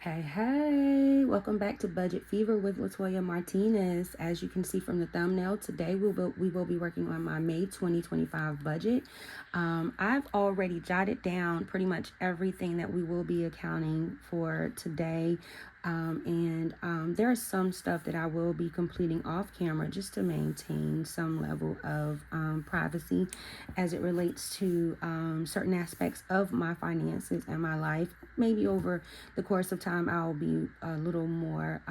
Hey, welcome back to Budget Fever with Latoya Martinez. As you can see from the thumbnail, today we will be working on my May 2025 budget. I've already jotted down pretty much everything that we will be accounting for today. There's some stuff that I will be completing off camera just to maintain some level of privacy as it relates to certain aspects of my finances and my life. Maybe over the course of time, I'll be a little more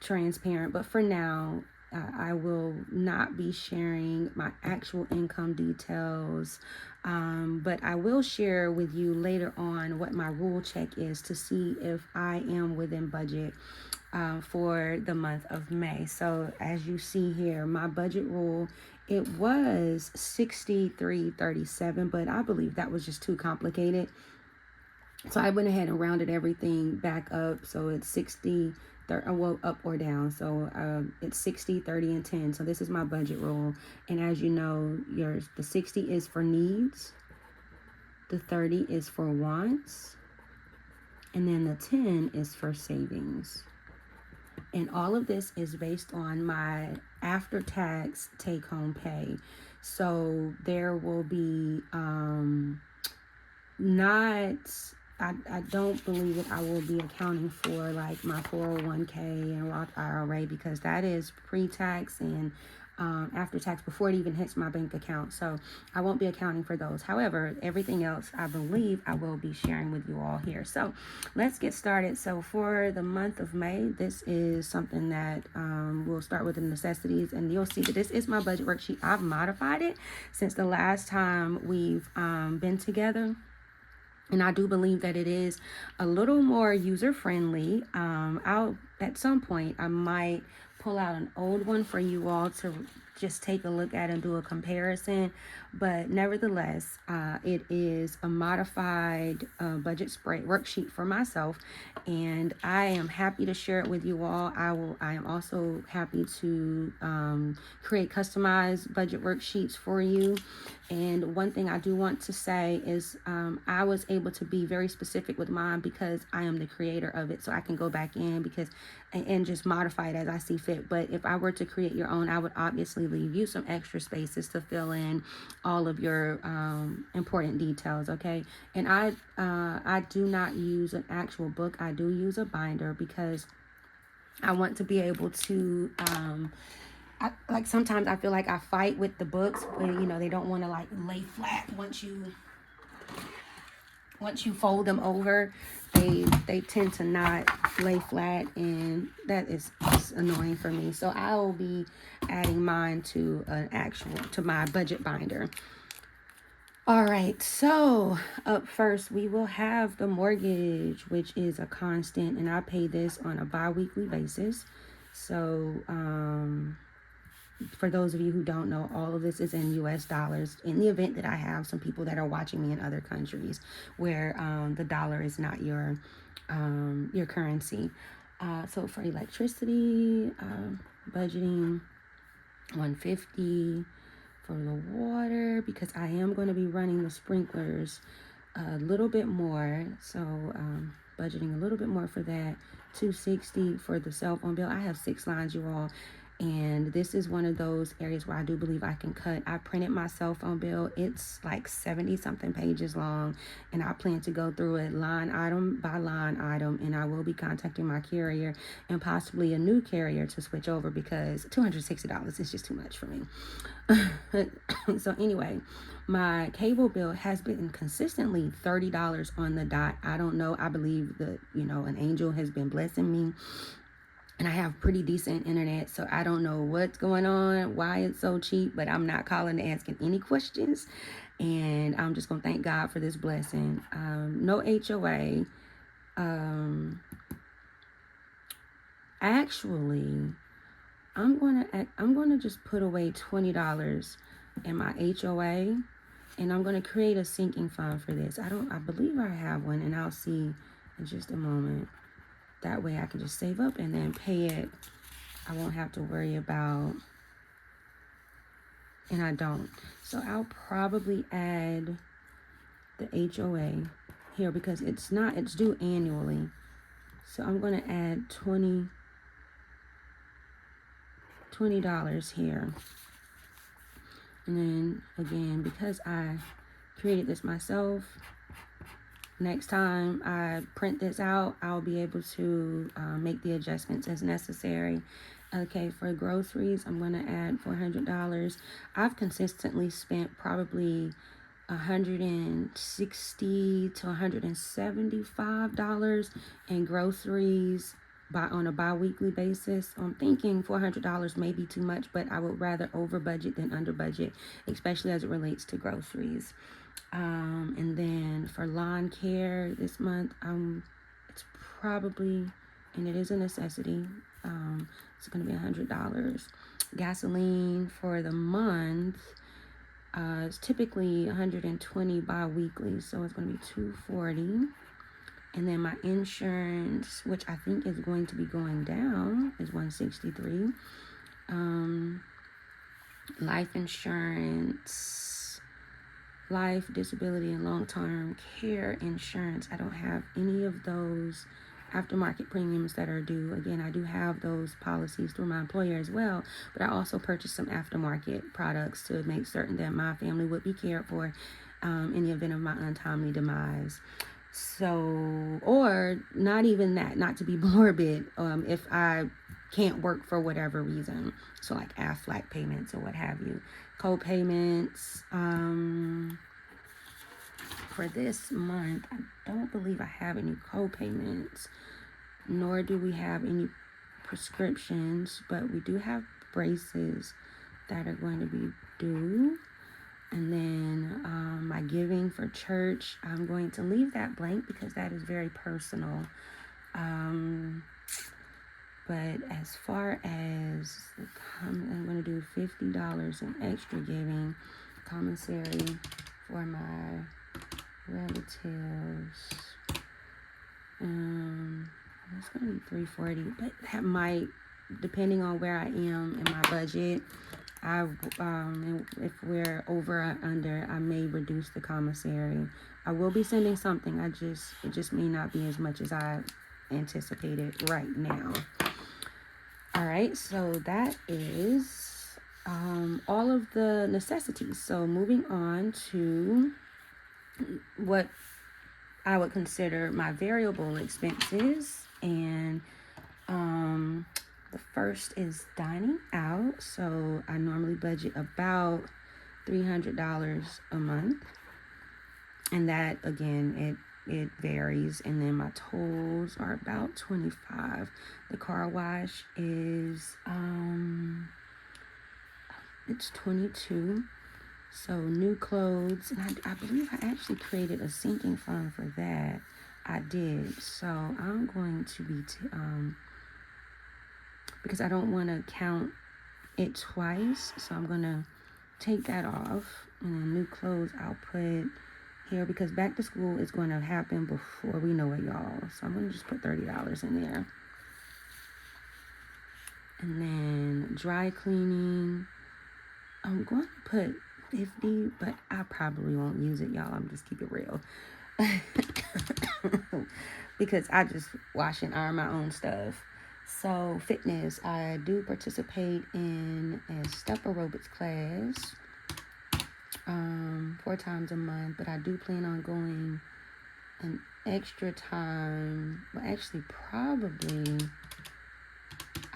transparent. But for now, I will not be sharing my actual income details, but I will share with you later on what my rule check is to see if I am within budget for the month of May. So as you see here, my budget rule, it was 63.37, but I believe that was just too complicated. So I went ahead and rounded everything back up. So it's 60, well, up or down. So it's 60, 30, and 10. So this is my budget rule. And as you know, the 60 is for needs. The 30 is for wants. And then the 10 is for savings. And all of this is based on my after-tax take-home pay. So there will be I don't believe that I will be accounting for like my 401k and Roth IRA because that is pre-tax and after tax before it even hits my bank account. So I won't be accounting for those. However, everything else I believe I will be sharing with you all here. So let's get started. So for the month of May, this is something that we'll start with the necessities, and you'll see that this is my budget worksheet. I've modified it since the last time we've been together. And I do believe that it is a little more user-friendly. At some point, I might pull out an old one for you all to just take a look at and do a comparison. But nevertheless, it is a modified budget spread worksheet for myself. And I am happy to share it with you all. I am also happy to create customized budget worksheets for you. And one thing I do want to say is I was able to be very specific with mine because I am the creator of it. So I can go back in and just modify it as I see fit. But if I were to create your own, I would obviously leave you some extra spaces to fill in all of your important details, okay? And I do not use an actual book. I do use a because I want to be able to sometimes I feel like I fight with the books where they don't want to like lay flat once you fold them over. They tend to not lay flat, and that is annoying for me. So I will be adding mine to my budget binder. All right, so up first we will have the mortgage, which is a constant, and I pay this on a bi-weekly basis. So for those of you who don't know, all of this is in US dollars in the event that I have some people that are watching me in other countries where the dollar is not your currency. So for electricity, budgeting $150. For the water, because I am going to be running the sprinklers a little bit more, so budgeting a little bit more for that. $260 for the cell phone bill. I have 6 lines, you all, and this is one of those areas where I do believe I can cut. I printed my cell phone bill. It's like 70 something pages long, and I plan to go through it line item by line item, and I will be contacting my carrier and possibly a new carrier to switch over because $260 is just too much for me. So anyway, my cable bill has been consistently $30 on the dot. I don't know. I believe that, an angel has been blessing me. And I have pretty decent internet, so I don't know what's going on, why it's so cheap, but I'm not calling and asking any questions. And I'm just going to thank God for this blessing. No HOA. Actually, I'm gonna just put away $20 in my HOA, and I'm gonna create a sinking fund for this. I believe I have one, and I'll see in just a moment. That way I can just save up and then pay it. I won't have to worry about, and I don't. So I'll probably add the HOA here because it's due annually. So I'm going to add $20 here. And then again, because I created this myself, next time I print this out, I'll be able to make the adjustments as necessary. Okay, for groceries, I'm going to add $400. I've consistently spent probably $160 to $175 in groceries on a bi-weekly basis. I'm thinking $400 may be too much, but I would rather over budget than under budget, especially as it relates to groceries. And then for lawn care this month, it's probably, and it is a necessity, it's going to be $100. Gasoline for the month, it's typically $120 bi-weekly, so it's going to be $240. And then my insurance, which I think is going to be going down, is $163. Life insurance, life, disability, and long-term care insurance. I don't have any of those aftermarket premiums that are due. Again, I do have those policies through my employer as well, but I also purchased some aftermarket products to make certain that my family would be cared for in the event of my untimely demise. So, or not even that, not to be morbid, if I can't work for whatever reason. So like Aflac payments or what have you. Co-payments, for this month, I don't believe I have any co-payments, nor do we have any prescriptions, but we do have braces that are going to be due. And then my giving for church, I'm going to leave that blank because that is very personal. But as far as I'm going to do $50 in extra giving, commissary for my relatives. It's going to be $340, but that might, depending on where I am in my budget, if we're over or under, I may reduce the commissary. I will be sending something. It just may not be as much as I anticipated right now. All right, so that is all of the necessities. So moving on to what I would consider my variable expenses, and the first is dining out. So I normally budget about $300 a month, and that again it varies. And then my tolls are about $25. The car wash is it's $22. So new clothes, and I believe I actually created a sinking fund for that. I did. So I'm going to be because I don't want to count it twice, so I'm gonna take that off. And then new clothes I'll put here because back to school is going to happen before we know it, y'all. So I'm gonna just put $30 in there. And then dry cleaning, I'm going to put $50, but I probably won't use it, y'all. I'm just keep it real. Because I just wash and iron my own stuff. So fitness, I do participate in a step aerobics class 4 times a month, but I do plan on going an extra time. Well, actually, probably,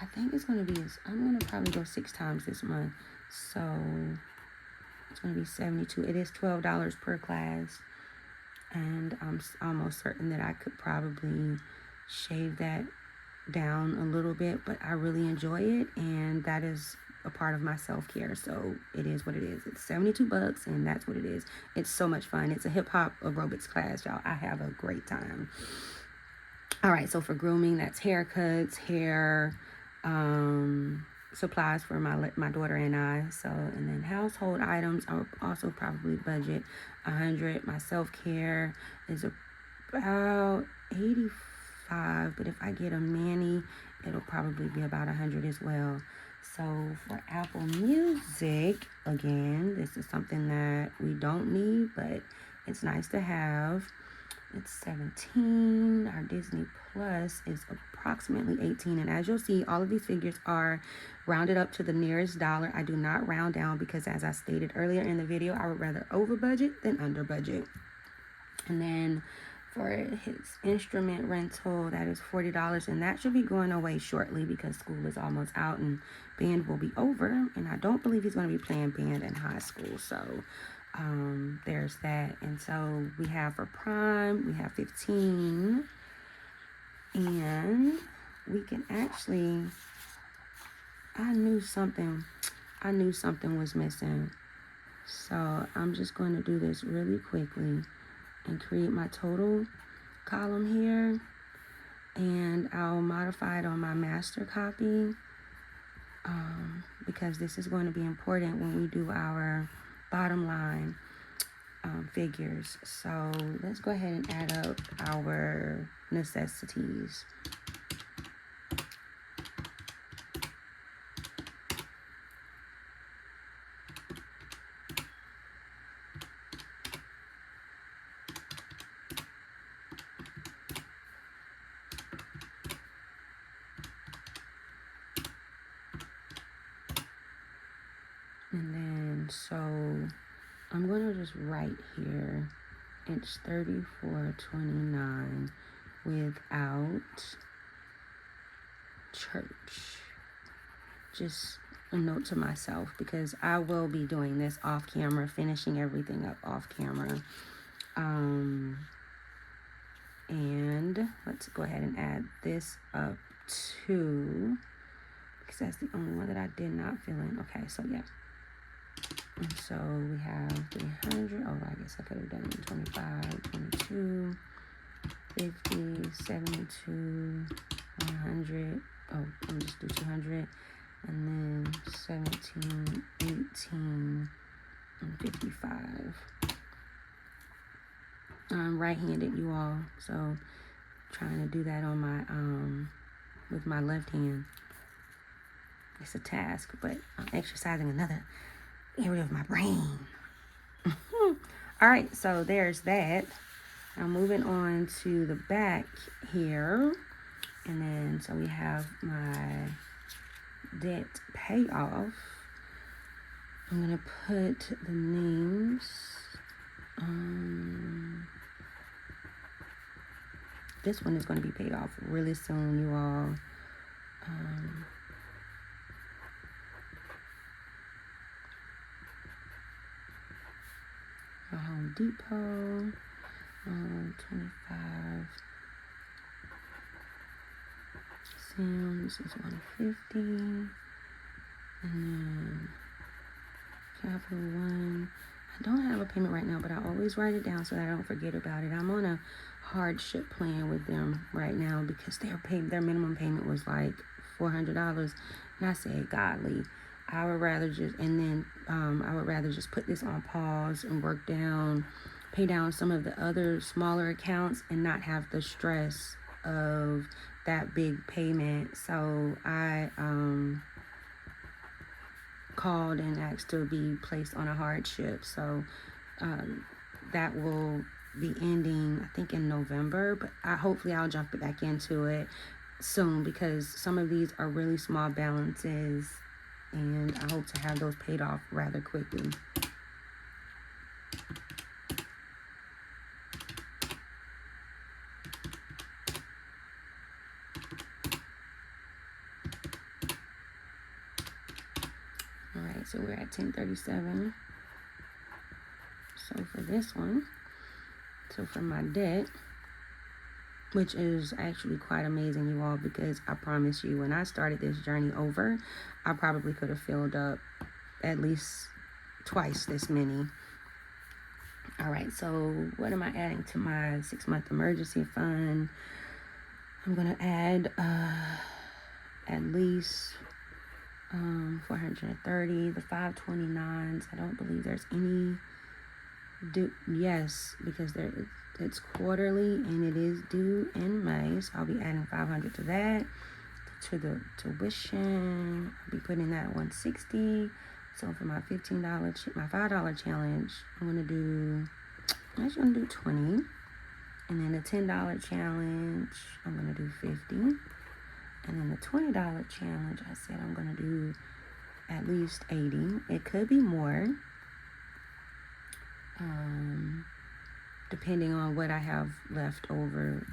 I think it's going to be, I'm going to probably go 6 times this month. So it's going to be $72. It is $12 per class. And I'm almost certain that I could probably shave that down a little bit, but I really enjoy it, and that is a part of my self-care. So it is what it is. It's $72, and that's what it is. It's so much fun. It's a hip-hop aerobics class, y'all. I have a great time. All right, so for grooming, that's haircuts, hair, supplies for my daughter and I. So, and then household items, I'll also probably budget $100. My self-care is about $85, but if I get a mani, it'll probably be about $100 as well. So for Apple Music, again, this is something that we don't need, but it's nice to have. it's 17. Our Disney Plus is approximately 18. And as you'll see, all of these figures are rounded up to the nearest dollar. I do not round down because, as I stated earlier in the video, I would rather over budget than under budget. And then for his instrument rental, that is $40, and that should be going away shortly because school is almost out and band will be over, and I don't believe he's going to be playing band in high school. So there's that. And so we have for Prime, we have 15, and we can actually, I knew something was missing, so I'm just going to do this really quickly and create my total column here, and I'll modify it on my master copy because this is going to be important when we do our bottom line figures. So let's go ahead and add up our necessities. And then, so I'm going to just write here, it's $34.29 without church. Just a note to myself because I will be doing this off camera, finishing everything up off camera. And let's go ahead and add this up too, because that's the only one that I did not fill in. Okay, so yeah. And so we have 300. Oh, I guess I could have done 25, 22, 50, 72, 100. Oh, let me just do 200. And then 17, 18, and 55. I'm right-handed, you all, so trying to do that on my with my left hand. It's a task, but I'm exercising another area of my brain. All right, so there's that. Now moving on to the back here, and then so we have my debt payoff. I'm gonna put the names. This one is going to be paid off really soon, you all. Home Depot, 25. Sam's is 150. And then Capital One. I don't have a payment right now, but I always write it down so that I don't forget about it. I'm on a hardship plan with them right now because their minimum payment was like $400, and I said, "Godly, I would rather just put this on pause and pay down some of the other smaller accounts and not have the stress of that big payment." So I called and asked to be placed on a hardship. So that will be ending, I think, in November, but hopefully I'll jump back into it soon because some of these are really small balances and I hope to have those paid off rather quickly. All right, so we're at 1037. So for this one, so for my debt, which is actually quite amazing, you all, because I promise you, when I started this journey over, I probably could have filled up at least twice this many. All right, so what am I adding to my 6-month emergency fund? I'm going to add at least 430, the 529s. I don't believe there's any yes, because it's quarterly and it is due in May, so I'll be adding 500 to that. To the tuition, I'll be putting that at 160. So for my $5 challenge, I'm gonna do 20, And then the $10 challenge, I'm going to do 50. And then the $20 challenge, I said I'm going to do at least 80. It could be more, depending on what I have left over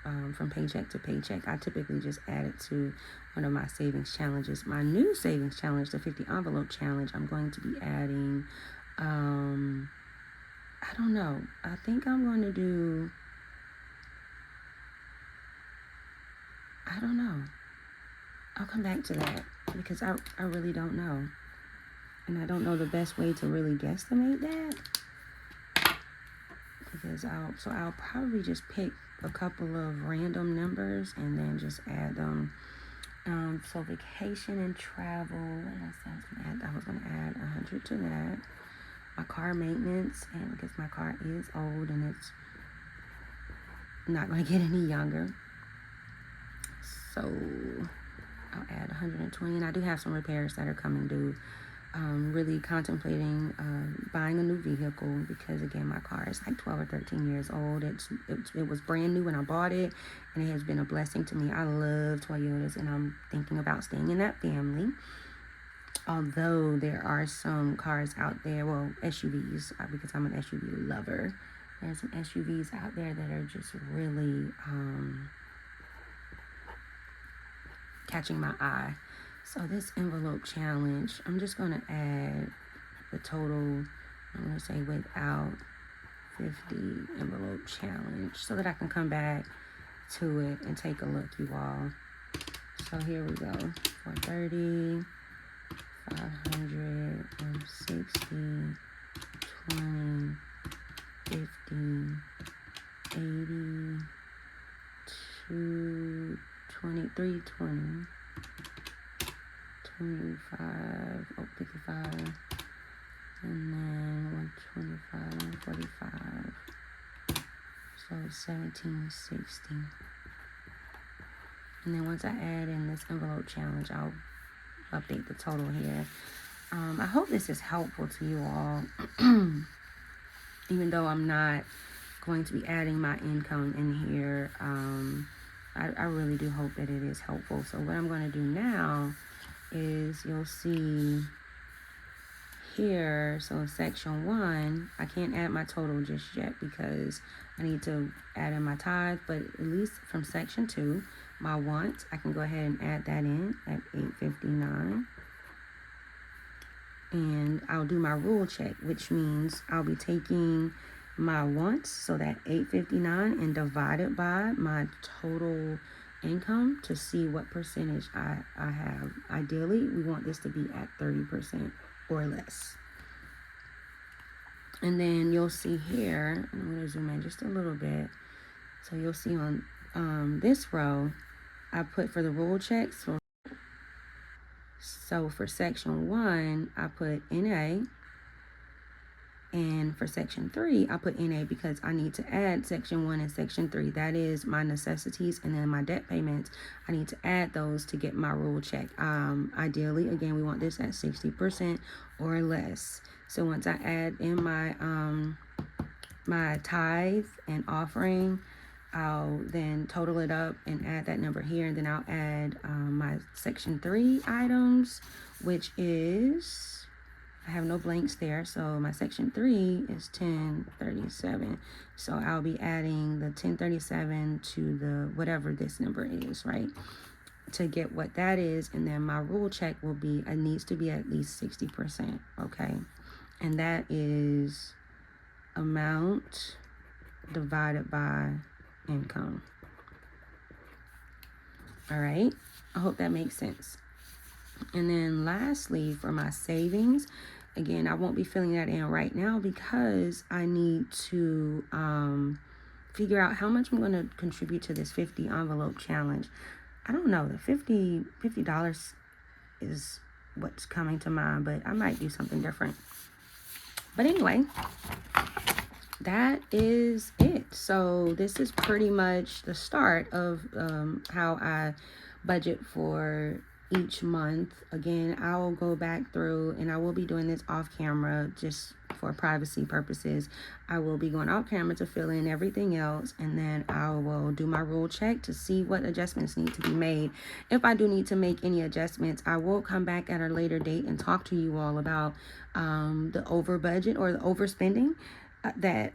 from paycheck to paycheck. I typically just add it to one of my savings challenges. My new savings challenge, the 50 envelope challenge, I'm going to be adding, I don't know. I think I'm going to do, I don't know. I'll come back to that because I really don't know. And I don't know the best way to really guesstimate that. Because I'll probably just pick a couple of random numbers and then just add them. So vacation and travel, what else I was gonna add? I was gonna add 100 to that. My car maintenance, and because my car is old and it's not gonna get any younger. So I'll add 120, and I do have some repairs that are coming due. Really contemplating buying a new vehicle because, again, my car is like 12 or 13 years old. It was brand new when I bought it, and it has been a blessing to me. I love Toyotas, and I'm thinking about staying in that family. Although there are some cars out there, well, SUVs, because I'm an SUV lover. There's some SUVs out there that are just really catching my eye. So this envelope challenge, I'm just going to add the total, I'm going to say without 50 envelope challenge so that I can come back to it and take a look, you all. So here we go. 430, 560, 20, 50, 80, 220, 320. 25, 55, and then 125, 145, so 1760. And then once I add in this envelope challenge, I'll update the total here. I hope this is helpful to you all, even though I'm not going to be adding my income in here. I really do hope that it is helpful. So what I'm going to do now is you'll see here, so section 1, I can't add my total just yet because I need to add in my tithe, but at least from section 2, my wants, I can go ahead and add that in at $8.59. And I'll do my rule check, which means I'll be taking my wants, so that $8.59, and divide it by my total income to see what percentage I have. Ideally, we want this to be at 30% or less. And then you'll see here, I'm going to zoom in just a little bit. So you'll see on this row, I put for the rule checks. So for section 1, I put NA. And for section 3, I put NA because I need to add section 1 and section 3. That is my necessities, and then my debt payments. I need to add those to get my rule check. Ideally, again, we want this at 60% or less. So once I add in my my tithe and offering, I'll then total it up and add that number here, and then I'll add my section 3 items, which is, I have no blanks there, so my section 3 is 1037. So I'll be adding the 1037 to the whatever this number is, right? To get what that is, and then my rule check will be, it needs to be at least 60%, okay? And that is amount divided by income. All right, I hope that makes sense. And then lastly, for my savings, again, I won't be filling that in right now because I need to figure out how much I'm going to contribute to this 50 envelope challenge. I don't know, the $50 is what's coming to mind, but I might do something different. But anyway, that is it. So this is pretty much the start of how I budget for each month. Again, I will go back through, and I will be doing this off camera, just for privacy purposes, I will be going off camera to fill in everything else, and then I will do my rule check to see what adjustments need to be made. If I do need to make any adjustments, I will come back at a later date and talk to you all about the over budget or the overspending that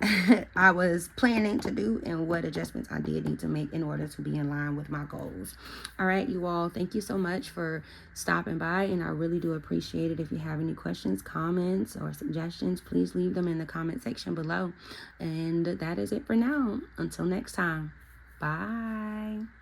I was planning to do, and what adjustments I did need to make in order to be in line with my goals. All right, you all, thank you so much for stopping by, and I really do appreciate it. If you have any questions, comments, or suggestions, please leave them in the comment section below. And that is it for now. Until next time, bye.